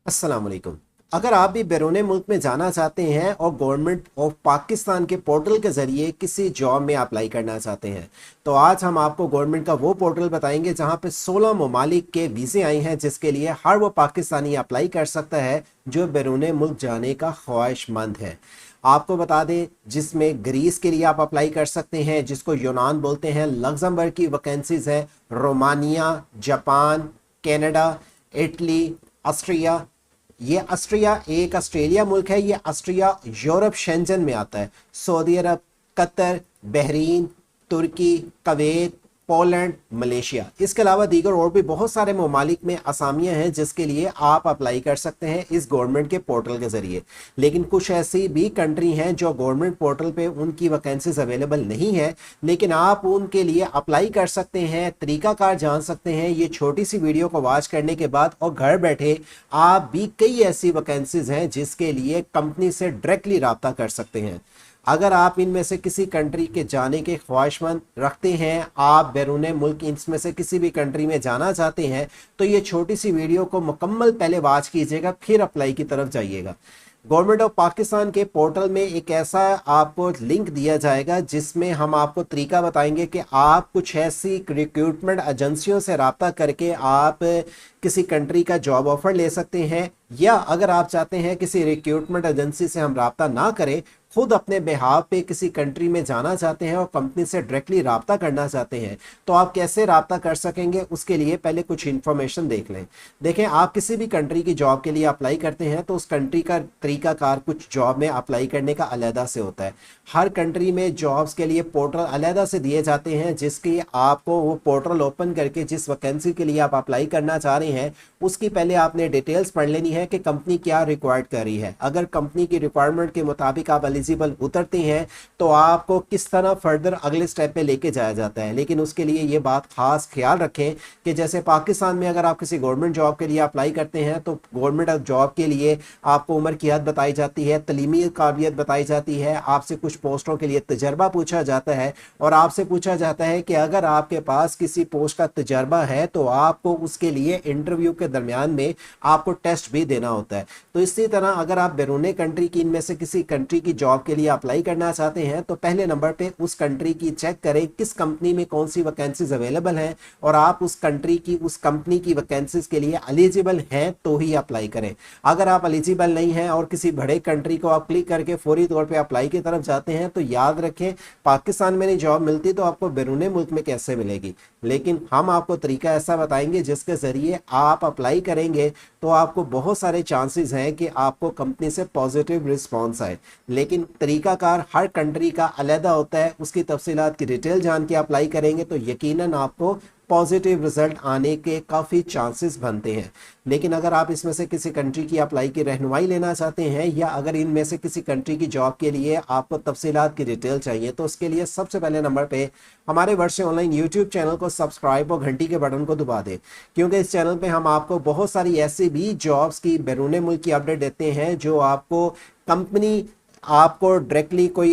अस्सलाम वालेकुम। अगर आप भी बैरून मुल्क में जाना चाहते हैं और गवर्नमेंट ऑफ पाकिस्तान के पोर्टल के ज़रिए किसी जॉब में अप्लाई करना चाहते हैं तो आज हम आपको गवर्नमेंट का वो पोर्टल बताएंगे जहां पे 16 ममालिक के वीज़े आए हैं, जिसके लिए हर वो पाकिस्तानी अप्लाई कर सकता है जो बैरून मुल्क जाने का ख्वाहिशमंद है। आपको बता दें, जिसमें ग्रीस के लिए आप अप्लाई कर सकते हैं, जिसको यूनान बोलते हैं। लग्जमबर्ग की वैकेंसीज है, Romania, Japan, Canada, Italy, Austria. ये ऑस्ट्रिया एक ऑस्ट्रेलिया मुल्क है। ये ऑस्ट्रिया यूरोप शेंजन में आता है। सऊदी अरब, कतर, बहरीन, तुर्की, कुवैत, पोलैंड, मलेशिया। इसके अलावा दीगर और भी बहुत सारे ममालिक में असामियां हैं जिसके लिए आप अप्लाई कर सकते हैं इस गवर्नमेंट के पोर्टल के जरिए। लेकिन कुछ ऐसी भी कंट्री हैं जो गवर्नमेंट पोर्टल पे उनकी वैकेंसीज अवेलेबल नहीं है, लेकिन आप उनके लिए अप्लाई कर सकते हैं। तरीकाकार जान सकते हैं ये छोटी सी वीडियो को वॉच करने के बाद, और घर बैठे आप भी कई ऐसी वैकेंसीज हैं जिसके लिए कंपनी से डायरेक्टली रब्ता कर सकते हैं। अगर आप इनमें से किसी कंट्री के जाने के ख्वाहिशमंद रखते हैं, आप बैरून मुल्क इनमें से किसी भी कंट्री में जाना चाहते हैं, तो ये छोटी सी वीडियो को मुकम्मल पहले वॉच कीजिएगा, फिर अप्लाई की तरफ जाइएगा। गवर्नमेंट ऑफ पाकिस्तान के पोर्टल में एक ऐसा आपको लिंक दिया जाएगा जिसमें हम आपको तरीका बताएंगे कि आप कुछ ऐसी रिक्रूटमेंट एजेंसियों से रब्ता करके आप किसी कंट्री का जॉब ऑफर ले सकते हैं, या अगर आप चाहते हैं किसी रिक्रूटमेंट एजेंसी से हम रब्ता ना करें, खुद अपने बिहाफ पे किसी कंट्री में जाना चाहते हैं और कंपनी से डायरेक्टली रब्ता करना चाहते हैं, तो आप कैसे रब्ता कर सकेंगे उसके लिए पहले कुछ इन्फॉर्मेशन देख लें। देखें, आप किसी भी कंट्री की जॉब के लिए अप्लाई करते हैं तो उस कंट्री का तरीकाकार कुछ जॉब में अप्लाई करने का अलहदा से होता है। हर कंट्री में जॉब्स के लिए पोर्टल अलहदा से दिए जाते हैं, जिसकी आपको वो पोर्टल ओपन करके जिस वैकेंसी के लिए आप अप्लाई करना चाह रहे हैं उसकी पहले आपने डिटेल्स पढ़ लेनी है कि कंपनी क्या रिक्वायर्ड कर रही है। अगर कंपनी की रिक्वायरमेंट के मुताबिक आप एलिजिबल उतरते हैं तो आपको किस तरह फर्दर अगले स्टेप पे लेके जाया जाता है। लेकिन उसके लिए ये बात खास ख्याल रखें कि जैसे पाकिस्तान में अगर आप किसी गवर्नमेंट जॉब के लिए अप्लाई करते हैं तो गवर्नमेंट जॉब के लिए आपको उम्र की हद बताई जाती है, तलीमी काबिलियत बताई जाती है, आपसे कुछ पोस्टों के लिए तजर्बा पूछा जाता है, और आपसे पूछा जाता है कि अगर आपके पास किसी पोस्ट का तजर्बा है तो आपको उसके लिए इंटरव्यू के दरमियान में आपको टेस्ट भी देना होता है। तो इसी तरह अगर आप बैरून कंट्री की इनमें से किसी कंट्री की जॉब के लिए अप्लाई करना चाहते हैं तो पहले नंबर पे उस कंट्री की चेक करें किस कंपनी में कौन सी वैकेंसीज अवेलेबल हैं, और आप उस कंट्री की उस कंपनी की वैकेंसीज के लिए एलिजिबल हैं तो ही अप्लाई करें। अगर आप एलिजिबल नहीं हैं और किसी बड़े कंट्री को आप क्लिक करके फौरी तौर पे अप्लाई की तरफ जाते हैं तो याद रखें, पाकिस्तान में नहीं जॉब मिलती तो आपको बैरून मुल्क में कैसे मिलेगी। लेकिन हम आपको तरीका ऐसा बताएंगे जिसके जरिए आप अप्लाई करेंगे तो आपको बहुत सारे चांसेस हैं कि आपको कंपनी से पॉजिटिव रिस्पॉन्स आए। लेकिन तरीकाकार हर कंट्री का अलहदा होता है, उसकी तफसीलात की डिटेल जान के अप्लाई करेंगे तो यकीनन आपको पॉजिटिव रिजल्ट आने के काफ़ी चांसेस बनते हैं। लेकिन अगर आप इसमें से किसी कंट्री की अप्लाई की रहनुमाई लेना चाहते हैं, या अगर इनमें से किसी कंट्री की जॉब के लिए आपको तफसीलात की डिटेल चाहिए, तो उसके लिए सबसे पहले नंबर पे हमारे वर्ष ऑनलाइन यूट्यूब चैनल को सब्सक्राइब और घंटी के बटन को दबा दें, क्योंकि इस चैनल पे हम आपको बहुत सारी ऐसी भी जॉब्स की बैरून मुल्क की अपडेट देते हैं जो आपको कंपनी आपको डायरेक्टली कोई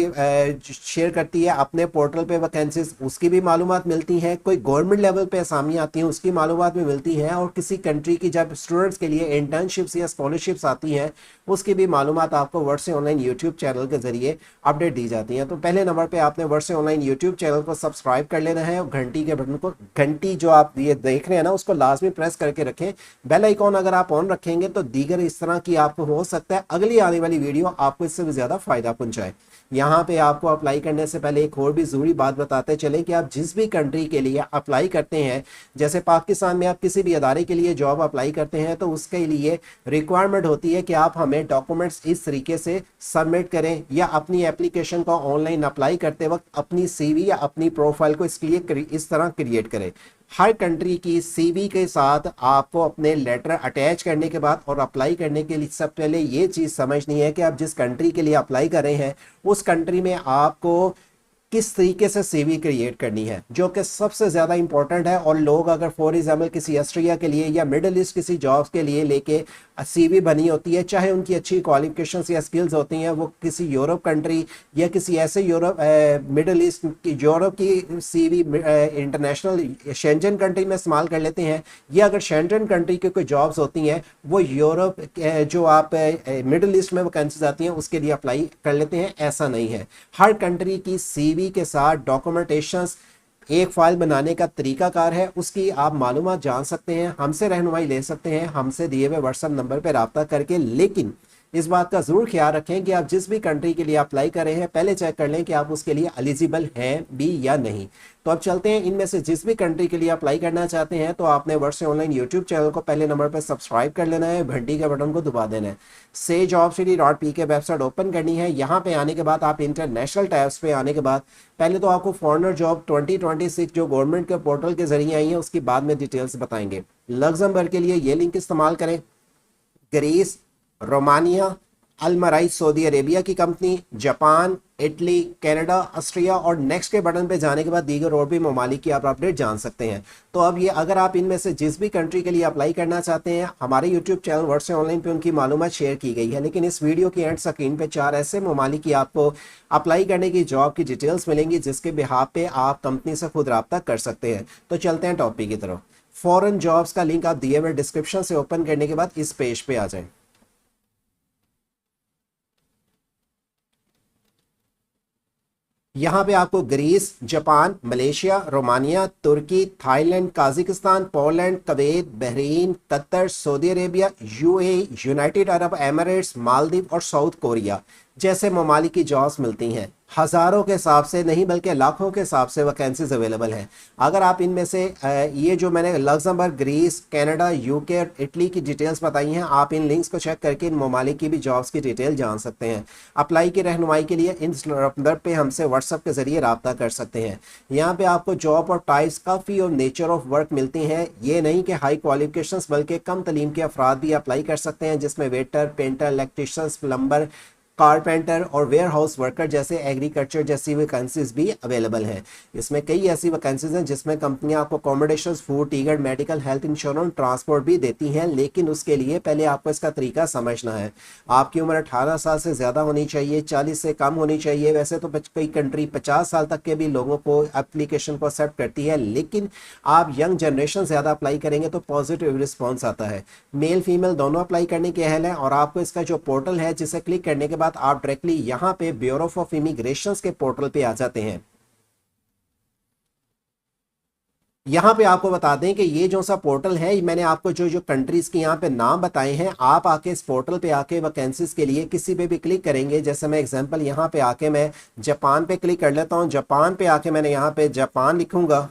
शेयर करती है अपने पोर्टल पे वैकेंसीज, उसकी भी मालूमात मिलती हैं। कोई गवर्नमेंट लेवल पे असामियाँ आती हैं उसकी मालूमात भी मिलती हैं, और किसी कंट्री की जब स्टूडेंट्स के लिए इंटर्नशिप्स या स्कॉलरशिप्स आती हैं उसकी भी मालूमात आपको वर्ष ऑनलाइन यूट्यूब चैनल के जरिए अपडेट दी जाती हैं। तो पहले नंबर पर आपने वर्ष ऑनलाइन यूट्यूब चैनल को सब्सक्राइब कर लेना है, और घंटी के बटन को, घंटी जो आप ये देख रहे हैं ना, उसको लाजमी प्रेस करके रखें। बेल आइकॉन अगर आप ऑन रखेंगे तो दीगर इस तरह की आपको हो सकता है अगली आने वाली वीडियो आपको इससे भी ज़्यादा फायदा पहुंचाए। यहाँ पे आपको अप्लाई करने से पहले एक और भी जरूरी बात बताते चलें कि आप जिस भी कंट्री के लिए अप्लाई करते हैं, जैसे पाकिस्तान में आप किसी भी अदारे के लिए जॉब अप्लाई करते हैं तो उसके लिए रिक्वायरमेंट होती है कि आप हमें डॉक्यूमेंट्स इस तरीके से सबमिट करें, या अपनी एप्लीकेशन को ऑनलाइन अप्लाई करते वक्त अपनी सीवी या अपनी प्रोफाइल को इस तरह क्रिएट करें। हर कंट्री की सीवी के साथ आपको अपने लेटर अटैच करने के बाद और अप्लाई करने के लिए सब पहले ये चीज़ समझनी है कि आप जिस कंट्री के लिए अप्लाई कर रहे हैं उस कंट्री में आपको किस तरीके से सीवी क्रिएट करनी है, जो कि सबसे ज़्यादा इंपॉर्टेंट है। और लोग अगर फॉर एग्जाम्पल किसी ऑस्ट्रिया के लिए या मिडल ईस्ट किसी जॉब्स के लिए लेके सीवी बनी होती है, चाहे उनकी अच्छी क्वालिफिकेशंस या स्किल्स होती हैं, वो किसी यूरोप कंट्री या किसी ऐसे यूरोप मिडल ईस्ट की यूरोप की सीवी इंटरनेशनल शेंजन कंट्री में इस्तेमाल कर लेते हैं, या अगर शेंजन कंट्री की कोई जॉब्स होती हैं वो यूरोप जो आप मिडल ईस्ट में वैकेंसीज आती हैं उसके लिए अप्लाई कर लेते हैं। ऐसा नहीं है, हर कंट्री की सीवी के साथ डॉक्यूमेंटेशंस एक फाइल बनाने का तरीकाकार है, उसकी आप मालूमात जान सकते हैं, हमसे रहनुमाई ले सकते हैं, हमसे दिए हुए व्हाट्सएप नंबर पर रब्ता करके। लेकिन इस बात का जरूर ख्याल रखें कि आप जिस भी कंट्री के लिए अप्लाई कर रहे हैं पहले चेक कर लें कि आप उसके लिए एलिजिबल हैं भी या नहीं। तो अब चलते हैं, इनमें से जिस भी कंट्री के लिए अप्लाई करना चाहते हैं तो आपने वर्ष से ऑनलाइन यूट्यूब चैनल को पहले नंबर पर सब्सक्राइब कर लेना है, घंटी के बटन को दबा देना है, से jobcity.pk वेबसाइट ओपन करनी है। यहाँ पे आने के बाद आप इंटरनेशनल टैब्स पे आने के बाद पहले तो आपको फॉरेनर जॉब 2026 जो गवर्नमेंट के पोर्टल के जरिए आई है उसकी बाद में डिटेल्स बताएंगे। लग्जमबर्ग के लिए ये लिंक इस्तेमाल करें, Greece, Romania, Almarai Saudi Arabia की company, Japan, Italy, Canada, Austria और नेक्स्ट के बटन पे जाने के बाद दीगर और भी ममालिक की आप अपडेट जान सकते हैं। तो अब ये अगर आप इनमें से जिस भी कंट्री के लिए अप्लाई करना चाहते हैं, हमारे यूट्यूब चैनल वर्ड से ऑनलाइन पे उनकी मालूमात शेयर की गई है, लेकिन इस वीडियो की एंड स्क्रीन पे 4 ऐसे ममालिक की आपको अप्लाई करने की जॉब की डिटेल्स मिलेंगी जिसके बिहाफ पे आप कंपनी से खुद रब्ता कर सकते हैं। तो चलते हैं टॉपिक की तरफ। फॉरेन जॉब्स का लिंक आप दिए हुए डिस्क्रिप्शन से ओपन करने के बाद इस पेज पे आ जाएं। यहाँ पे आपको Greece, Japan, Malaysia, Romania, Turkey, Thailand, Kazakhstan, Poland, Kuwait, Bahrain, Qatar, Saudi Arabia, UAE, United Arab Emirates, Maldives और साउथ कोरिया जैसे ममालिक की जॉब्स मिलती हैं। हज़ारों के हिसाब से नहीं बल्कि लाखों के हिसाब से वैकेंसीज अवेलेबल हैं। अगर आप इनमें से ये जो मैंने लग्जमबर्ग, ग्रीस, कनाडा, यूके और इटली की डिटेल्स बताई हैं, आप इन लिंक्स को चेक करके इन ममालिक की भी जॉब्स की डिटेल जान सकते हैं। अप्लाई की रहनुमाई के लिए इन नंबर पे हमसे व्हाट्सएप के जरिए रब्ता कर सकते हैं। यहाँ पे आपको जॉब और टाइप्स काफ़ी और नेचर ऑफ वर्क मिलती हैं। ये नहीं कि हाई क्वालिफिकेशंस बल्कि कम तलीम के अफराद भी अप्लाई कर सकते हैं, जिसमें waiter, painter, electricians, plumber, carpenter और वेयर हाउस वर्कर जैसे एग्रीकल्चर जैसी वैकेंसीज भी अवेलेबल हैं। इसमें कई ऐसी वैकेंसीज हैं जिसमें कंपनियां आपको accommodation, food, ticket, medical, health insurance, transport भी देती हैं, लेकिन उसके लिए पहले आपको इसका तरीका समझना है। आपकी उम्र 18 साल से ज़्यादा होनी चाहिए, 40 से कम होनी चाहिए। वैसे तो कई कंट्री 50 साल तक के भी लोगों को एप्लीकेशन को एक्सेप्ट करती है, लेकिन आप यंग जनरेशन ज़्यादा अप्लाई करेंगे तो पॉजिटिव रिस्पॉन्स आता है। मेल फीमेल दोनों अप्लाई करने के अहल हैं। और आपको इसका जो पोर्टल है जिसे क्लिक करने के बाद आप डायरेक्टली यहां पे ब्यूरो ऑफ इमिग्रेशन के पोर्टल पे आ जाते हैं। यहां पे आपको बता दें कि ये जो सा पोर्टल है, मैंने आपको जो जो कंट्रीज के यहां पे नाम बताए हैं, आप आके इस पोर्टल पे आके वैकेंसीज के लिए किसी पे भी क्लिक करेंगे। जैसे मैं एग्जांपल यहां पे आके मैं जापान पे क्लिक कर लेता हूं। जापान पे आके मैंने यहां पे जापान लिखूंगा,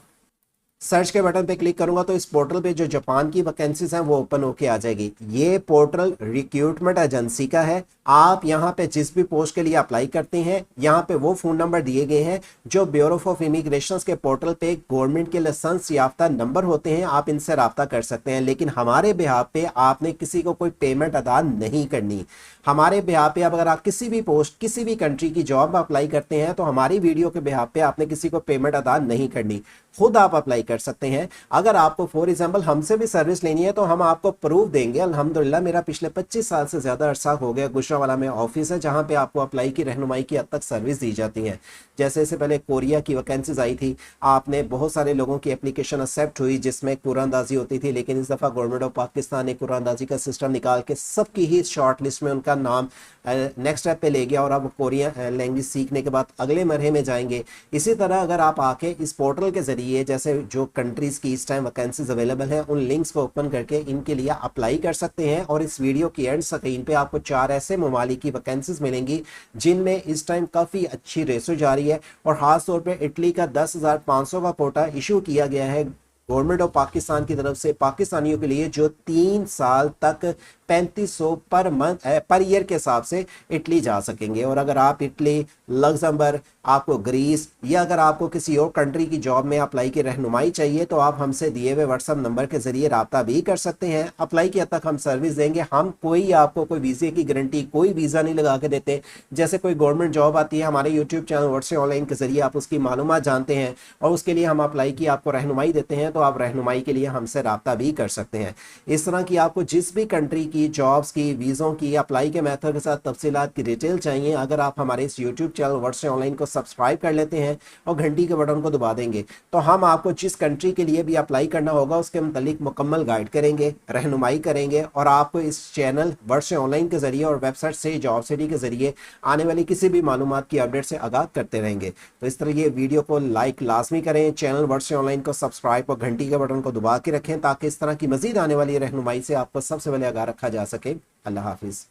सर्च के बटन पे क्लिक करूंगा तो इस पोर्टल पे जो जापान की वैकेंसीज हैं वो ओपन होके आ जाएगी। ये पोर्टल रिक्रूटमेंट एजेंसी का है। आप यहाँ पे जिस भी पोस्ट के लिए अप्लाई करते हैं, यहाँ पे वो फोन नंबर दिए गए हैं जो ब्यूरो ऑफ इमिग्रेशन के पोर्टल पे गवर्नमेंट के लाइसेंस याफ्ता नंबर होते हैं, आप इनसे रब्ता कर सकते हैं। लेकिन हमारे बिहाफ पे आपने किसी को कोई पेमेंट अदा नहीं करनी। हमारे बिहाफ पे अगर आप किसी भी पोस्ट, किसी भी कंट्री की जॉब में अप्लाई करते हैं तो हमारी वीडियो के बिहाफ पे आपने किसी को पेमेंट अदा नहीं करनी, खुद आप अप्लाई कर सकते हैं। अगर आपको फॉर एग्जांपल हमसे भी सर्विस लेनी है तो हम आपको प्रूफ देंगे। अल्हम्दुलिल्लाह मेरा पिछले 25 साल से ज़्यादा अरसा हो गया गुजरांवाला में ऑफिस है जहां पे आपको अप्लाई की रहनुमाई की हद तक सर्विस दी जाती है। जैसे इससे पहले कोरिया की वैकेंसीज आई थी, आपने बहुत सारे लोगों की एप्लीकेशन एक्सेप्ट हुई जिसमें कुरानंदाजी होती थी, लेकिन इस दफ़ा गवर्नमेंट ऑफ पाकिस्तान ने कुरानंदाजी का सिस्टम निकाल के सबकी ही शॉर्ट लिस्ट में उनका नाम नेक्स्ट स्टेप पे ले गया और अब कोरिया लैंग्वेज सीखने के बाद अगले मरहे में जाएंगे। इसी तरह अगर आप आके इस पोर्टल के जरिए जैसे जो कंट्रीज की इस टाइम वैकेंसीज अवेलेबल हैं उन लिंक्स को ओपन करके इनके लिए अप्लाई कर सकते हैं। और इस वीडियो की एंड स्क्रीन पे आपको 4 ऐसे ममालिक की वैकेंसीज मिलेंगी जिनमें इस टाइम काफ़ी अच्छी रेसो जारी है। और ख़ास तौर पर इटली का 10,500 का कोटा इशू किया गया है गवर्नमेंट ऑफ पाकिस्तान की तरफ से पाकिस्तानियों के लिए जो 3 साल तक 3500 पर मंथ पर ईयर के हिसाब से इटली जा सकेंगे। और अगर आप इटली, लग्जमबर्ग, आपको ग्रीस या अगर आपको किसी और कंट्री की जॉब में अप्लाई की रहनुमाई चाहिए तो आप हमसे दिए हुए व्हाट्सएप नंबर के जरिए रब्ता भी कर सकते हैं। अप्लाई की हद तक हम सर्विस देंगे। हम कोई आपको कोई वीज़े की गारंटी, कोई वीज़ा नहीं लगा के देते। जैसे कोई गवर्नमेंट जॉब आती है, हमारे यूट्यूब चैनल वर्ड से ऑनलाइन के जरिए आप उसकी मालूमात जानते हैं और उसके लिए हम अप्लाई की आपको रहनुमाई देते हैं, तो आप रहनुमाई के लिए हमसे रब्ता भी कर सकते हैं। इस तरह की आपको जिस भी कंट्री की, जॉब्स की, वीज़ों की, अप्लाई के मेथड के साथ तफसीलात की डिटेल चाहिए, अगर आप हमारे इस यूट्यूब चैनल वर्ड से ऑनलाइन को सब्सक्राइब कर लेते हैं और घंटी के बटन को दबा देंगे, तो हम आपको जिस कंट्री के लिए भी अप्लाई करना होगा उसके मतलब मुकम्मल गाइड करेंगे, रहनुमाई करेंगे और आपको इस चैनल वर्ड से ऑनलाइन के जरिए और वेबसाइट से जॉब सिटी के जरिए आने वाली किसी भी मालूमात की अपडेट से आगाह करते रहेंगे। तो इस तरह ये वीडियो को लाइक लाजमी करें, चैनल वर्ड से ऑनलाइन को सब्सक्राइब और घंटी के बटन को दबा के रखें ताकि इस तरह की मजीद आने वाली रहनुमाई से आपको सबसे पहले आगाह रखा जा सके। अल्लाह हाफिज़।